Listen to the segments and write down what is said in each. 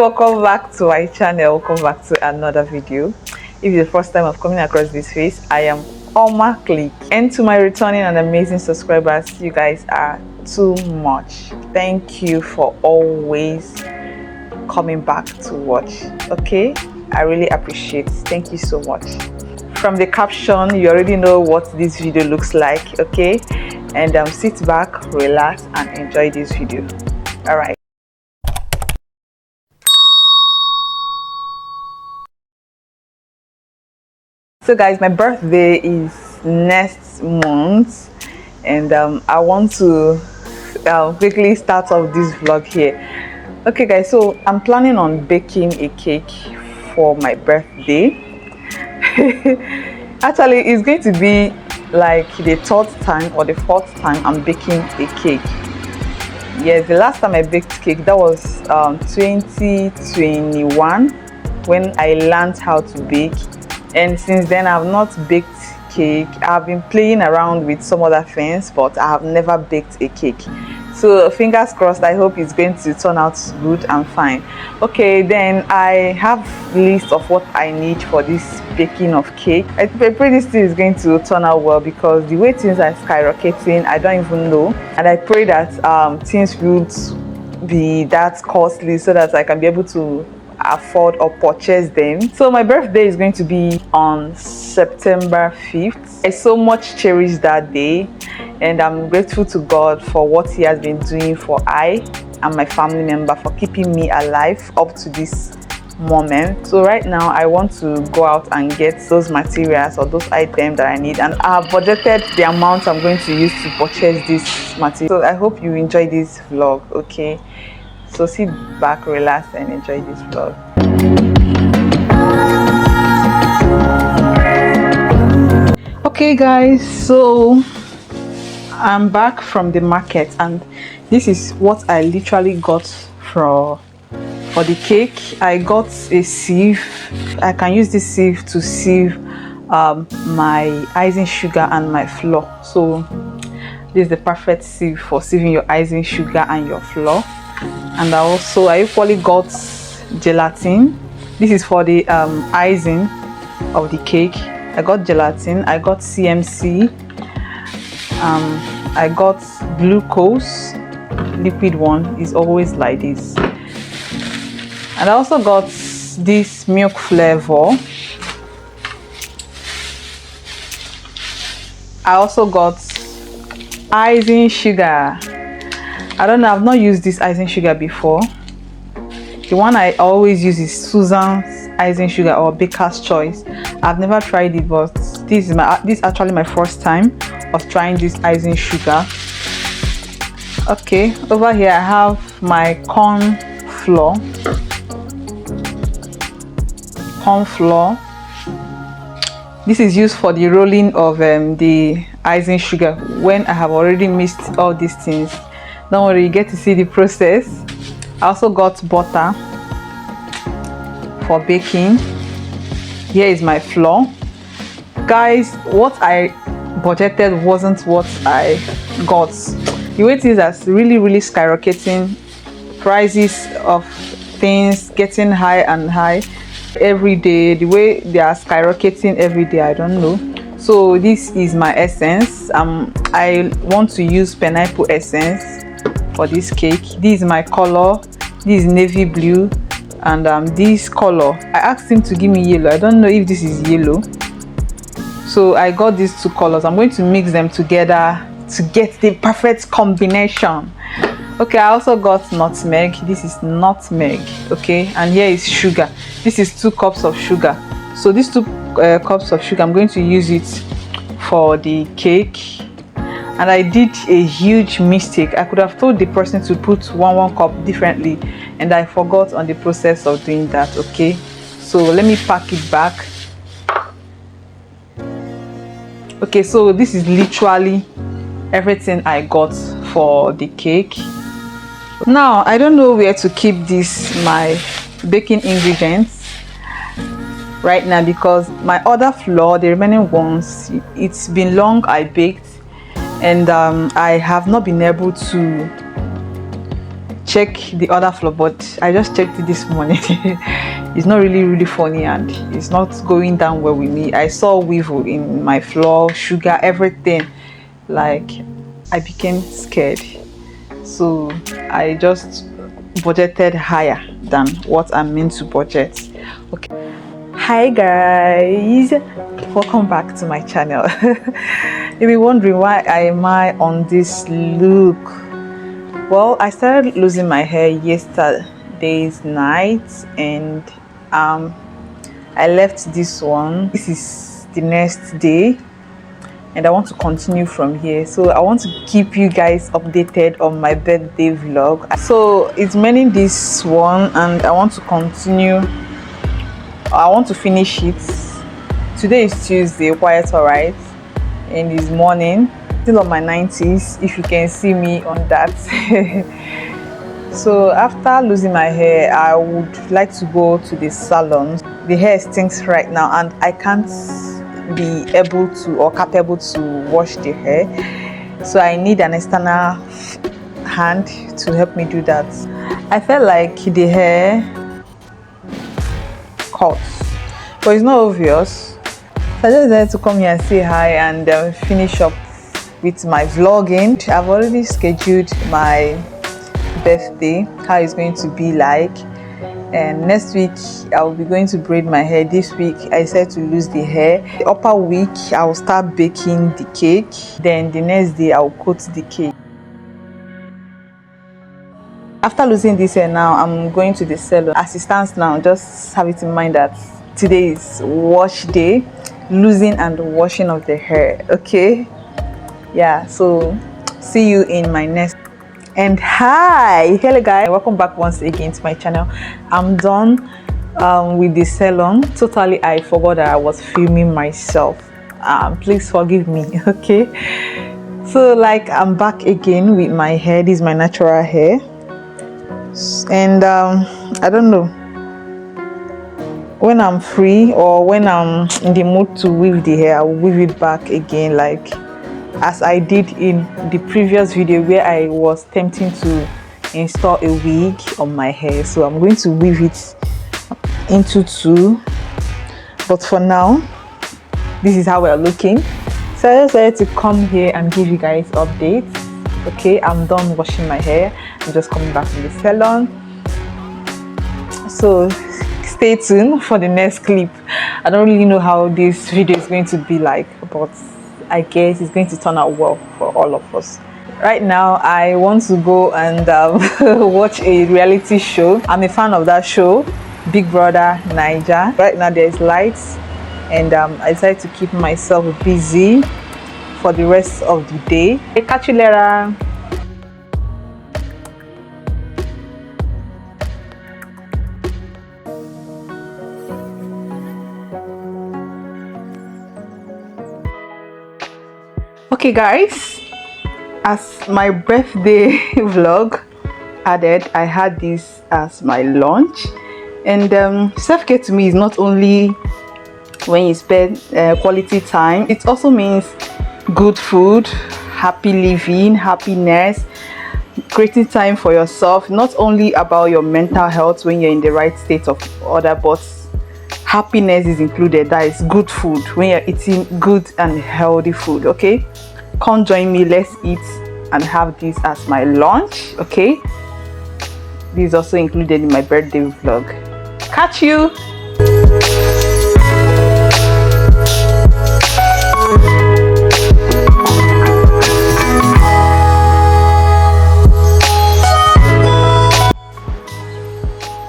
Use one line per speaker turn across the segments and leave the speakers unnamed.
welcome back to my channel. Welcome back to another video. If it's the first time of coming across this face, I am Oma Click, and to my returning and amazing subscribers, you guys are too much. Thank you for always coming back to watch. Okay, I really appreciate it. Thank you so much. From the caption, you already know what this video looks like. Okay, and sit back, relax, and enjoy this video. All right. So guys, my birthday is next month, and I want to quickly start off this vlog here. Okay guys, so I'm planning on baking a cake for my birthday. Actually, it's going to be like the third time or the fourth time I'm baking a cake. Yes, the last time I baked cake, that was 2021 when I learned how to bake. And since then I've not baked cake. I've been playing around with some other things, but I have never baked a cake. So fingers crossed, I hope it's going to turn out good and fine. Okay, then I have a list of what I need for this baking of cake. I pray this thing is going to turn out well, because the way things are skyrocketing, I don't even know. And I pray that things would be that costly so that I can be able to afford or purchase them. So my birthday is going to be on September 5th. I so much cherish that day, and I'm grateful to God for what He has been doing for I and my family member, for keeping me alive up to this moment. So right now I want to go out and get those materials or those items that I need, and I have budgeted the amount I'm going to use to purchase this material. So I hope you enjoy this vlog. Okay, so sit back, relax, and enjoy this vlog. Okay guys, so I'm back from the market, and this is what I literally got for the cake. I got a sieve. I can use this sieve to sieve my icing sugar and my flour. So this is the perfect sieve for sieving your icing sugar and your flour. And I equally got gelatin. This is for the icing of the cake. I got gelatin, I got CMC, I got glucose, liquid one is always like this. And I also got this milk flavor. I also got icing sugar. I don't know, I've not used this icing sugar before. The one I always use is Susan's icing sugar or Baker's Choice. I've never tried it, but this is actually my first time of trying this icing sugar. Okay, over here I have my corn flour. This is used for the rolling of the icing sugar when I have already mixed all these things. Don't worry, you get to see the process. I also got butter for baking. Here is my flour. Guys, what I budgeted wasn't what I got. The way things are really skyrocketing, prices of things getting high and high every day. The way they are skyrocketing every day, I don't know. So this is my essence. I want to use pineapple essence for this cake. This is my color. This is navy blue, and this color, I asked him to give me yellow. I don't know if this is yellow, so I got these two colors. I'm going to mix them together to get the perfect combination. Okay, I also got nutmeg. This is nutmeg. Okay, and here is sugar. This is 2 cups of sugar. So these 2 cups of sugar, I'm going to use it for the cake. And I did a huge mistake. I could have told the person to put one cup differently, and I forgot on the process of doing that. Okay, so let me pack it back. Okay, so this is literally everything I got for the cake. Now I don't know where to keep my baking ingredients right now, because my other flour, the remaining ones, it's been long I baked, and I have not been able to check the other floor, but I just checked it this morning. It's not really funny, and it's not going down well with me. I saw weevil in my floor, sugar, everything. Like, I became scared, so I just budgeted higher than what I'm meant to budget. Okay, hi guys, welcome back to my channel. You'll be wondering why am I on this look. Well, I started losing my hair yesterday's night, and I left this one. This is the next day, and I want to continue from here. So I want to keep you guys updated on my birthday vlog. So it's mainly this one, and I want to continue. I want to finish it. Today is Tuesday, quite alright, and it's morning, still on my 90s, if you can see me on that. So after losing my hair, I would like to go to the salon. The hair stinks right now, and I can't be able to or capable to wash the hair, so I need an external hand to help me do that. I felt like the hair cuts, but it's not obvious, so I just decided to come here and say hi and finish up with my vlogging. I've already scheduled my birthday, how it's going to be like, and next week I will be going to braid my hair. This week I decided to lose the hair. The upper week I will start baking the cake, then the next day I will coat the cake. After losing this hair, now I'm going to the salon. As it stands now, just have it in mind that today is wash day, losing and washing of the hair. Okay, yeah, so see you in my next. And hi, hello guys, welcome back once again to my channel. I'm done with the salon. Totally, I forgot that I was filming myself. Please forgive me. Okay, so like I'm back again with my hair. This is my natural hair, and I don't know, when I'm free or when I'm in the mood to weave the hair, I will weave it back again, like as I did in the previous video where I was attempting to install a wig on my hair. So I'm going to weave it into two, but for now this is how we're looking. So I decided to come here and give you guys updates. Okay, I'm done washing my hair. I'm just coming back from the salon, so stay tuned for the next clip. I don't really know how this video is going to be like, but I guess it's going to turn out well for all of us. Right now I want to go and watch a reality show. I'm a fan of that show, Big Brother Naija. Right now there's lights, and I decided to keep myself busy for the rest of the day. Catch you later. Okay guys, as my birthday vlog added, I had this as my lunch. And self-care to me is not only when you spend quality time, it also means good food, happy living, happiness, creating time for yourself. Not only about your mental health when you're in the right state of order, but happiness is included. That is good food, when you're eating good and healthy food. Okay, come join me, let's eat and have this as my lunch. Okay, this is also included in my birthday vlog. Catch you.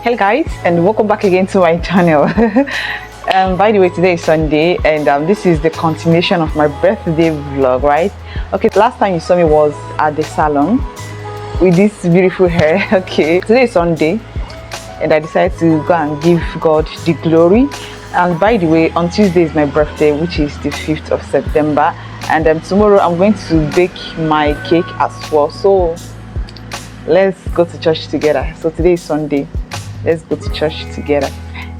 Hey guys, and welcome back again to my channel. By the way, today is Sunday, and this is the continuation of my birthday vlog, right? Okay, last time you saw me was at the salon with this beautiful hair. Okay, today is Sunday, and I decided to go and give God the glory. And by the way, on Tuesday is my birthday, which is the 5th of September, and tomorrow I'm going to bake my cake as well. So let's go to church together. So today is Sunday, let's go to church together,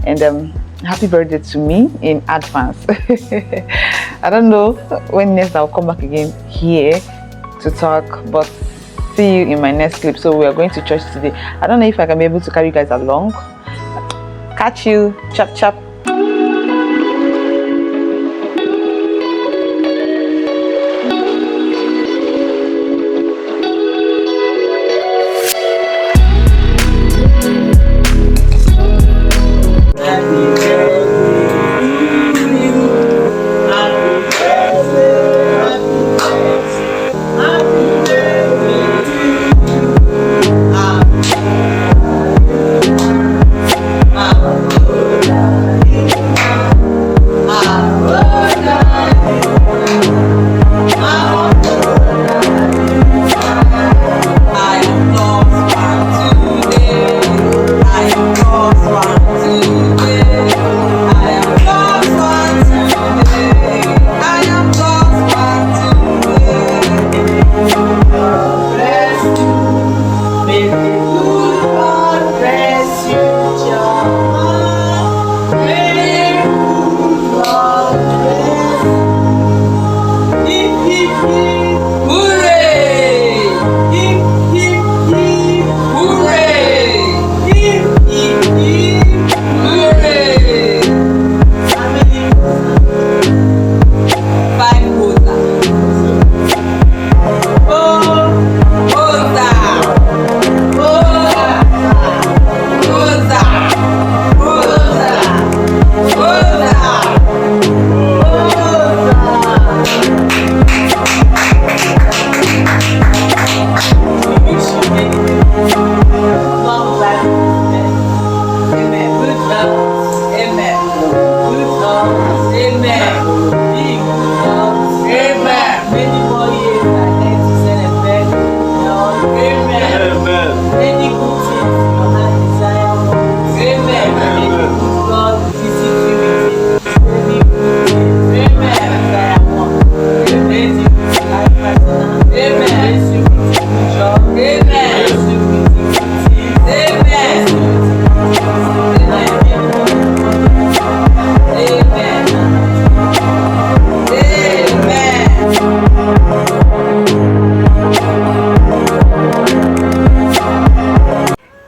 and happy birthday to me in advance. I don't know when next I'll come back again here to talk, but see you in my next clip. So we are going to church today. I don't know if I can be able to carry you guys along. Catch you. Chop chop.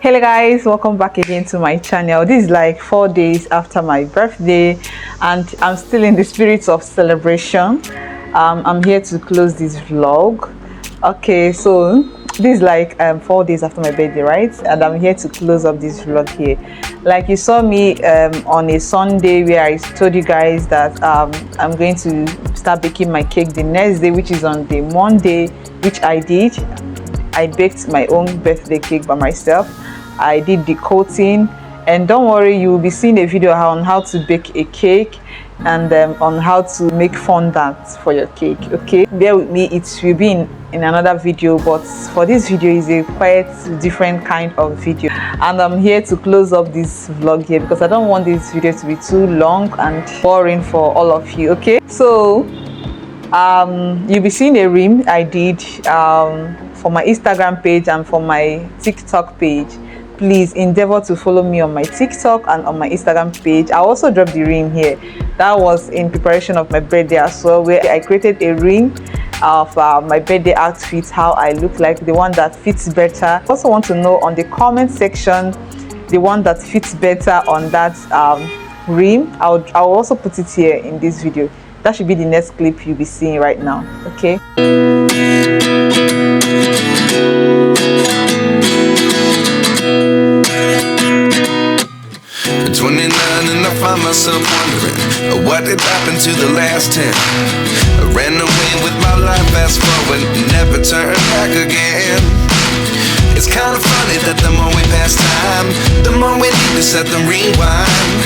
Hello guys, welcome back again to my channel. This is like 4 days after my birthday and I'm still in the spirit of celebration. I'm here to close this vlog. Okay, so this is like 4 days after my birthday, right? And I'm here to close up this vlog here. Like you saw me on a Sunday where I told you guys that I'm going to start baking my cake the next day, which is on the Monday, which I did. I baked my own birthday cake by myself. I did the coating, and don't worry, you will be seeing a video on how to bake a cake and on how to make fondant for your cake. Okay, bear with me, it will be in another video, but for this video is a quite different kind of video, and I'm here to close up this vlog here because I don't want this video to be too long and boring for all of you. Okay, so you'll be seeing a rim I did for my Instagram page and for my TikTok page. Please endeavor to follow me on my TikTok and on my Instagram page. I also dropped the ring here. That was in preparation of my birthday as well, where I created a ring of my birthday outfit, how I look like, the one that fits better. I also want to know on the comment section the one that fits better on that ring. I'll also put it here in this video. That should be the next clip you'll be seeing right now. Okay.
29 and I find myself wondering what did happen to the last 10. I ran away with my life, fast forward, never turn back again. It's kind of funny that the more we pass time, the more we need to set the rewind.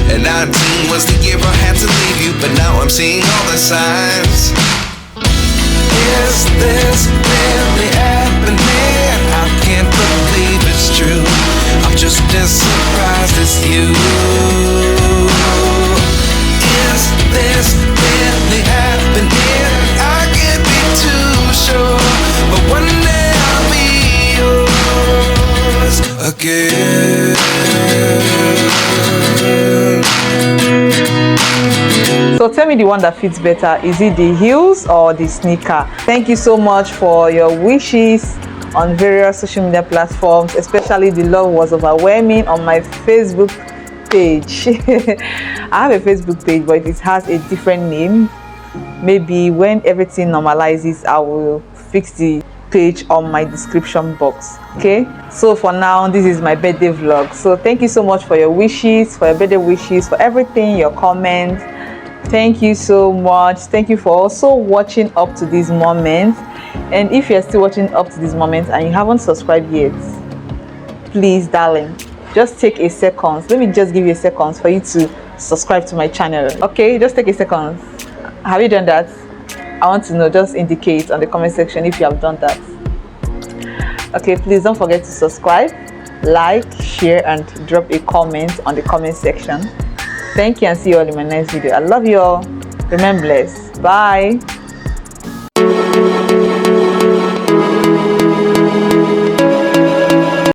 And 19 was the year I had to leave you, but now I'm seeing all the signs. Is this really happening? I can't believe it's true. I'm just as surprised as you. Is this really happening? I can't be too sure, but one day I'll be yours again.
So tell me the one that fits better. Is it the heels or the sneaker? Thank you so much for your wishes on various social media platforms, especially the love was overwhelming on my Facebook page. I have a Facebook page, but it has a different name. Maybe when everything normalizes, I will fix the page on my description box. Okay, so for now, this is my birthday vlog. So thank you so much for your wishes, for your birthday wishes, for everything, your comments. Thank you so much. Thank you for also watching up to this moment. And if you're still watching up to this moment and you haven't subscribed yet, please, darling, just take a second. Let me just give you a second for you to subscribe to my channel. Okay, just take a second. Have you done that? I want to know. Just indicate on the comment section if you have done that. Okay, please don't forget to subscribe, like, share, and drop a comment on the comment section. Thank you, and see you all in my next video. I love you all. Remain blessed. Bye.